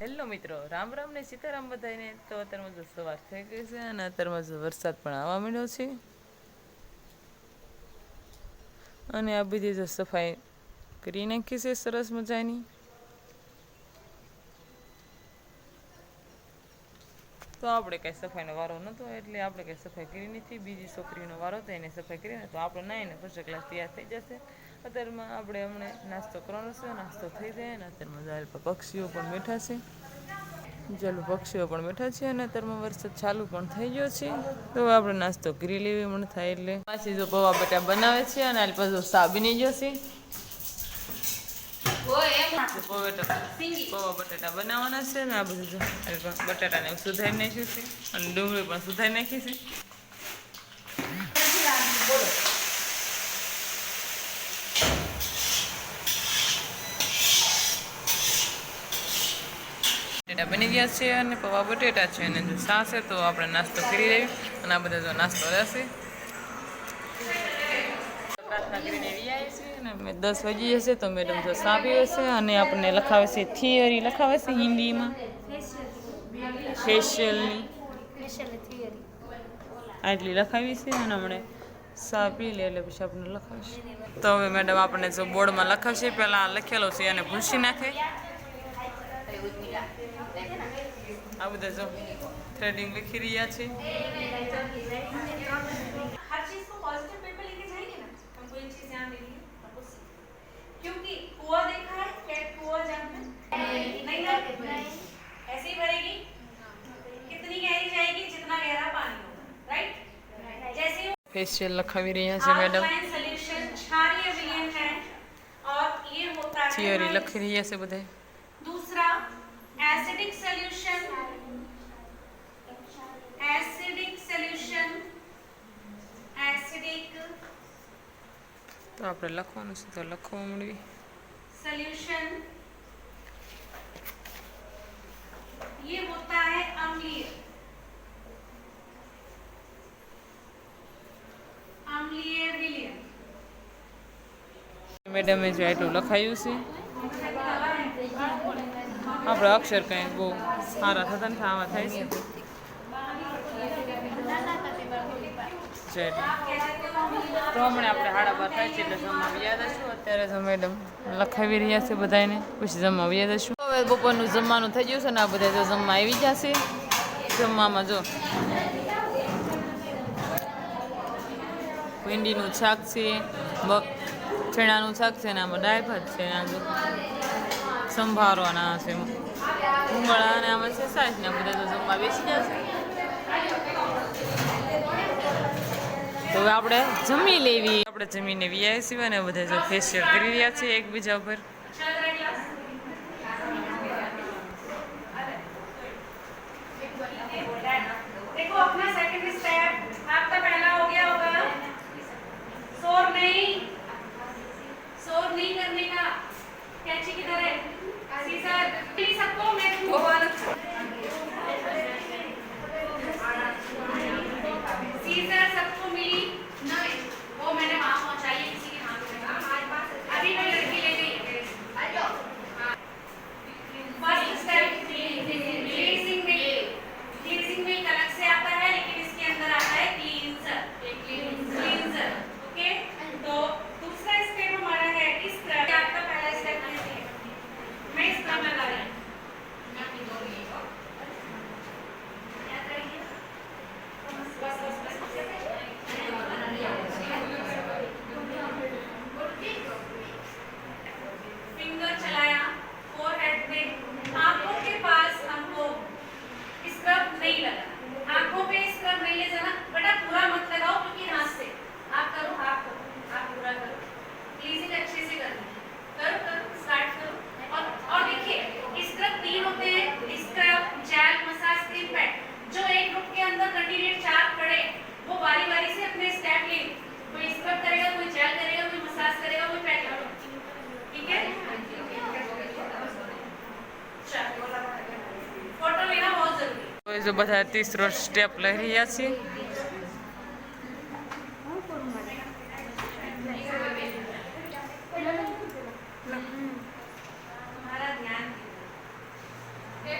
Hello મિત્રો, રામ રામ ને સીતારામ બધાને. તો અત્યારમાં જો સવાર થઈ ગઈ છે અને અત્યારમાં જો વરસાદ પણ આવવા માંડ્યો છે. અને આ બધી જો સફાઈ કરી નાખી છે સરસ મજાની. તો આપણે કાંઈ સફાઈનો વારો નહોતો એટલે આપણે કાંઈ સફાઈ કરી નથી. બીજી છોકરીનો વારો હતો એને સફાઈ કરીને તો આપણે નાહીને ફર્સ્ટ ક્લાસ તૈયાર થઈ જશે. અત્યારમાં આપણે હમણાં નાસ્તો કરવાનો છે. નાસ્તો થઈ જાય ને અત્યારમાં પક્ષીઓ પણ બેઠા છે. ચાલો પક્ષીઓ પણ બેઠા છે અને અત્યારમાં વરસાદ ચાલુ પણ થઈ ગયો છે. તો આપણે નાસ્તો કરી લેવી મને થાય એટલે પાછી જો પૌવા બટા બનાવે છે અને આ પાછું સા બની ગયો છે. પૌવા બટાટા બનાવવાના છે ને આ બધું બટાટાને સુધારી નાખ્યું છે અને ડુંગળી પણ સુધારી નાખી છે. બટેટા બની ગયા છે અને પૌવા બટેટા છે અને જો સા છે તો આપણે નાસ્તો કરી લેવી અને આ બધા જો નાસ્તો રહેશે. પ્રાર્થના કરીને આવી છે અને 10 વાગી જશે તો મેડમ જો સા પીવે છે અને આપણને લખાવે છે થિયરી લખાવે છે હિન્દીમાં ફેશિયલની આટલી લખાવી છે અને હમણાં સા પી લે એટલે પછી આપણને લખાવશે. તો હવે મેડમ આપણને જો બોર્ડમાં લખાવશે પહેલાં લખેલો છે એને ભૂંસી નાખે. આ બધા જો થ્રેડિંગ लिखी રહ્યા છે. हर चीज को पॉजिटिव पेपर लेके जाएंगे ना हमको ये चीज ध्यान देनी है क्योंकि कुआं देखा है कैट कुआं जानते नहीं ना ऐसे ही भरेगी कितनी गहरी जाएगी जितना गहरा पानी होगा राइट जैसे फेशियल लखावी રહ્યા છે મેડम सॉल्यूशन क्षारीय विलयन है और ये होता है थियरी લખી રહ્યા છે બધા. दूसरा एसिडिक सॉल्यूशन तो આપણે લખવાનું છે તો લખવા મળવી सॉल्यूशन ये होता है अम्लीय विलयन. મેડમે જો એટલું લખાયું છે આપણે અક્ષર કંઈ બહુ સારા થતા ને આવા થાય છે. તો હમણાં આપણે 12:30 થાય છે એટલે જમવા વ્યા દઈશું. અત્યારે તો મેડમ લખાવી રહ્યા છે બધાને પછી જમવા વ્યા દઈશું. હવે બપોરનું જમવાનું થઈ ગયું છે ને આ બધા જો જમવા આવી જશે. જમવામાં જો ભીંડીનું શાક છે, ચણાનું શાક છે ને આમાં દાળ ભાત છે ને જો સંભારો ના છે ઉંગળા અને આમાં છે સાસ ને બધા તો જમવા બેસી જશે. તો હવે આપણે જમી લેવી. આપણે જમીને વ્યાય સિવાય ને બધા જો ફેશિયલ કરી રહ્યા છે એકબીજા ઉપર. देखो अपना सेकंड स्टेप आपका पहला हो गया होगा शोर नहीं करने का कैची की तरह सीजर सबको मैं सीजर सबको मिली नहीं वो मैंने वहां पहुंचाई है किसी के हाथ में अभी वो लड़की ले गई फर्स्ट स्टेप ग्लेजिंग मिल्क अलग से आता है लेकिन इसके अंदर आता है क्लींजर ओके. तो दूसरा स्टेप हमारा है स्क्रब. आपका पहला स्टेप है मैं स्क्रब लगा रही हूँ. फिंगर चलाया फोरहेड पे. आंखों के पास हमको स्क्रब नहीं लगा. आंखों पे स्क्रब नहीं ले जाना बेटा. पूरा मत लगाओ क्योंकि हाथ से आप करो आप पूरा करो. क्लीजिंग अच्छे से करनी करो स्टार्ट करो. और देखिए स्क्रब 3 होते हैं scrub gel massage cream pad. जो एक ग्रुप के अंदर कंटिन्यूस 4 पड़े वो बारी बारी से अपने स्टेप ले. कोई स्क्रब करेगा कोई जेल करेगा कोई मसाज करेगा कोई पैड करो. ठीक है फोटो लेना बहुत जरूरी है. जो બધા तीसरो स्टेप લઈ રહ્યા છે. हमारा ध्यान मैं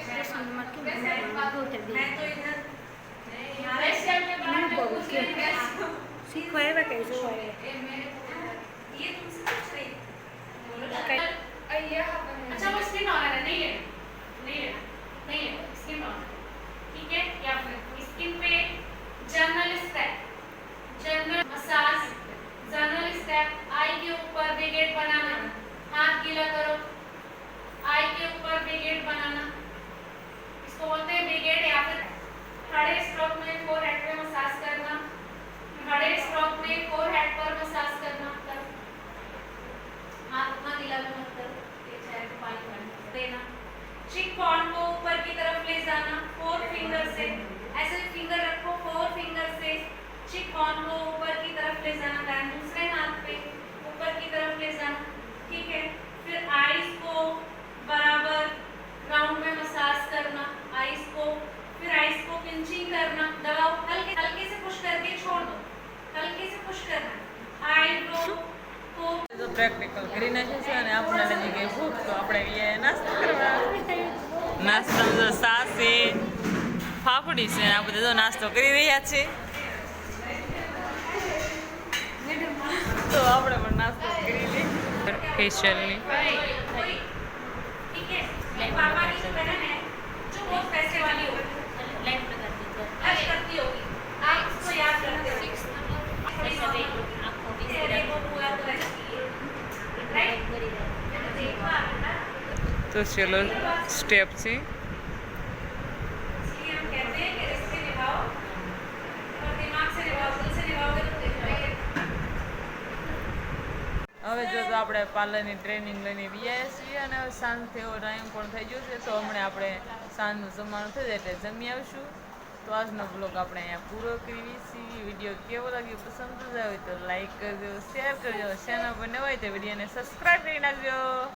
तो इधर सीखो है वे कैसे हुआ है ये तुमसे पूछ रही थी। अच्छा वो स्किन ऑनर है, नहीं लेना, नहीं लेना, नहीं लेना, स्किन ऑनर, ठीक है? या फिर स्किन पे general step, general massage, general step, eye के ऊपर ब्रिगेड बनाना, हाथ गीला करो, आई के ऊपर ब्रिगेड बनाना, इसको बोलते हैं ब्रिगेड। या फिर खड़े स्ट्रोक में फोरहेड पे मसाज करना, खड़े स्ट्रोक में फोरहेड पर मसाज करना, हाथ उतना गीला भी मत करो, ये चेहरे पे पानी देना। चिक बॉन को ऊपर की तरफ ले जाना 4 फिंगर से, ऐसे फिंगर रखो 4 फिंगर से चिक बॉन को ऊपर की तरफ ले जाना, दैन दूसरे हाथ पे ऊपर की तरफ ले जाना, ठीक है? फिर आईज को बराबर राउंड में मसाज करना, आईज को, फिर आईज को पिंचिंग करना, दबाओ, हल्के हल्के से पुश करके छोड़ दो, हल्के से पुश करना, आईब्रो को તો પ્રેક્ટિકલ કરી નાખ્યું છે અને આપણને લઈ ગઈ ભૂખ તો આપણે એ નાસ્તો કરવા નાસ્તામાં તો સાસ છે ફાફડી છે આ બધો નાસ્તો કરી રહ્યા છે તો આપણે પણ નાસ્તો કરી લઈએ ફેશિયલની ठीक है? पापा की जो बहन है जो बहुत पैसे वाली होगी, खर्च करती होगी, आप उसको याद करते हो, तेरे को पूरा तो ऐसी है, राइट? देखो आपका, તો ચલો સ્ટેપ છે इसलिए हम कहते हैं कि रिश्ते निभाओ और दिमाग से निभाओ, दिल से निभाओगे तो दिल रहेगा। હવે જો તો આપણે પાર્લરની ટ્રેનિંગ લઈને વ્યાયા છીએ અને હવે સાંજ થયો ટાઈમ પણ થઈ ગયો છે તો હમણાં આપણે સાંજનું જમવાનું થઈ જાય એટલે જમી આવીશું તો આજનો બ્લોગ આપણે અહીંયા પૂરો કરીએ છીએ વિડીયો કેવો લાગ્યો પસંદ જ આવે તો લાઈક કરજો શેર કરજો ચેનલ પર નવા હોય તો વિડીયોને સબસ્ક્રાઈબ કરી નાખજો